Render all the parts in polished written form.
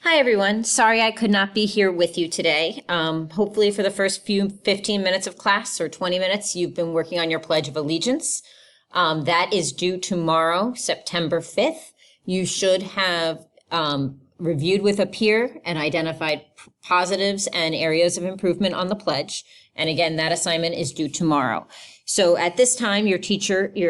Hi, everyone. Sorry I could not be here with you today. Hopefully for the first 15 minutes of class or 20 minutes, you've been working on your Pledge of Allegiance. That is due tomorrow, September 5th. You should have reviewed with a peer and identified positives and areas of improvement on the pledge. And again, that assignment is due tomorrow. So at this time, your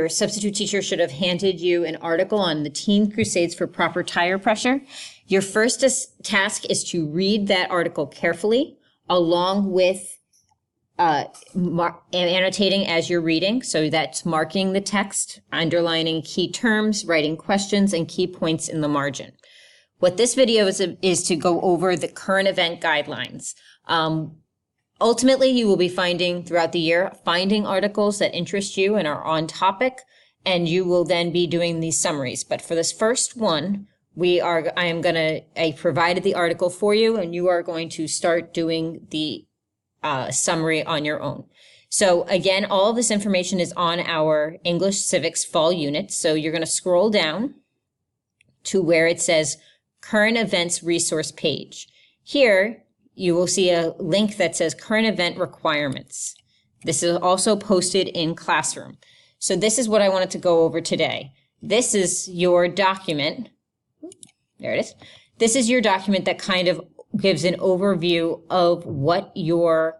substitute teacher should have handed you an article on the Teen Crusades for Proper Tire Pressure. Your first task is to read that article carefully, along with annotating as you're reading. So that's marking the text, underlining key terms, writing questions, and key points in the margin. What this video is to go over the current event guidelines. Ultimately, you will be throughout the year, finding articles that interest you and are on topic, and you will then be doing these summaries. But for this first one, I provided the article for you, and you are going to start doing the summary on your own. So again, all of this information is on our English Civics Fall Unit. So you're going to scroll down to where it says Current Events Resource Page. Here, you will see a link that says Current Event Requirements. This is also posted in Classroom. So this is what I wanted to go over today. This is your document. There it is. This is your document that kind of gives an overview of what you are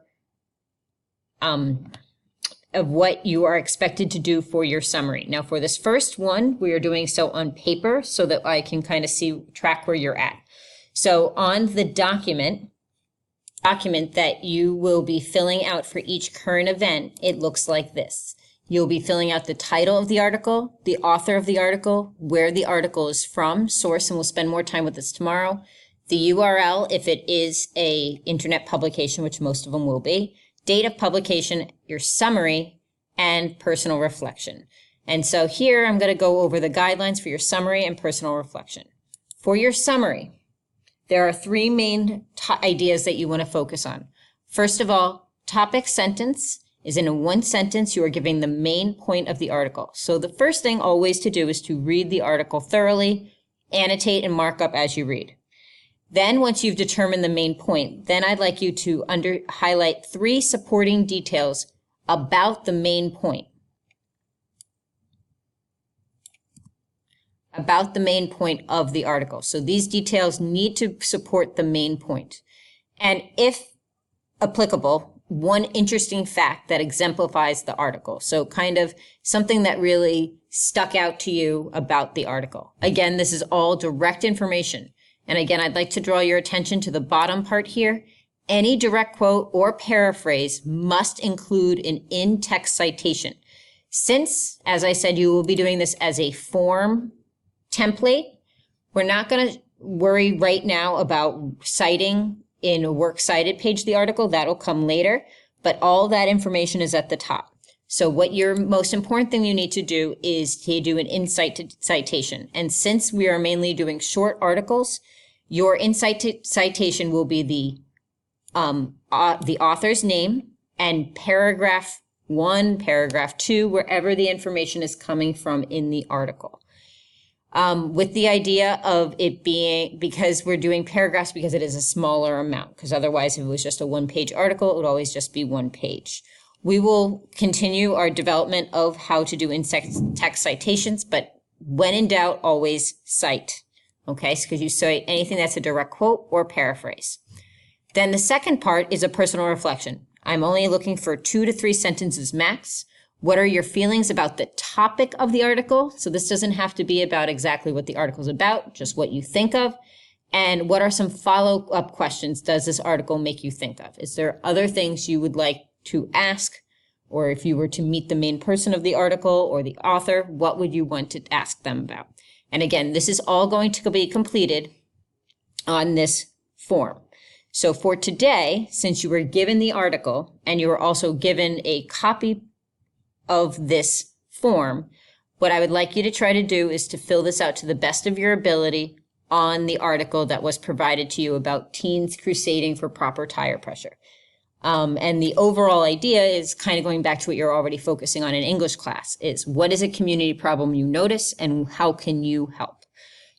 expected to do for your summary. Now, for this first one, we are doing so on paper so that I can kind of track where you're at. So on the document that you will be filling out for each current event, it looks like this. You'll be filling out the title of the article, the author of the article, where the article is from, source, and we'll spend more time with this tomorrow, the URL if it is a internet publication, which most of them will be, date of publication, your summary, and personal reflection. And so here I'm going to go over the guidelines for your summary and personal reflection. For your summary, there are three main ideas that you want to focus on. First of all, topic sentence is in one sentence. You are giving the main point of the article. So the first thing always to do is to read the article thoroughly, annotate and mark up as you read. Then once you've determined the main point, then I'd like you to highlight three supporting details about the main point. About the main point of the article. So these details need to support the main point. And if applicable, one interesting fact that exemplifies the article. So kind of something that really stuck out to you about the article. Again, this is all direct information. And again, I'd like to draw your attention to the bottom part here. Any direct quote or paraphrase must include an in-text citation. Since, as I said, you will be doing this as a form template, we're not going to worry right now about citing in a works cited page the article. That'll come later, but all that information is at the top. So what your most important thing you need to do is to do an insight citation. And since we are mainly doing short articles, your insight citation will be the author's name and paragraph 1, paragraph 2, wherever the information is coming from in the article. With the idea of it being, because we're doing paragraphs because it is a smaller amount, because otherwise if it was just a one-page article, it would always just be one page. We will continue our development of how to do in-text citations, but when in doubt, always cite. Okay, because you cite anything that's a direct quote or paraphrase. Then the second part is a personal reflection. I'm only looking for 2 to 3 sentences max. What are your feelings about the topic of the article? So this doesn't have to be about exactly what the article is about, just what you think of. And what are some follow-up questions does this article make you think of? Is there other things you would like to ask? Or if you were to meet the main person of the article or the author, what would you want to ask them about? And again, this is all going to be completed on this form. So for today, since you were given the article and you were also given a copy of this form, what I would like you to try to do is to fill this out to the best of your ability on the article that was provided to you about teens crusading for proper tire pressure. And the overall idea is kind of going back to what you're already focusing on in English class, is what is a community problem you notice and how can you help?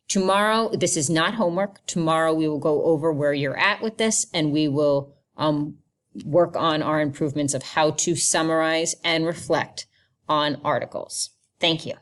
Tomorrow, this is not homework. Tomorrow we will go over where you're at with this, and we will work on our improvements of how to summarize and reflect on articles. Thank you.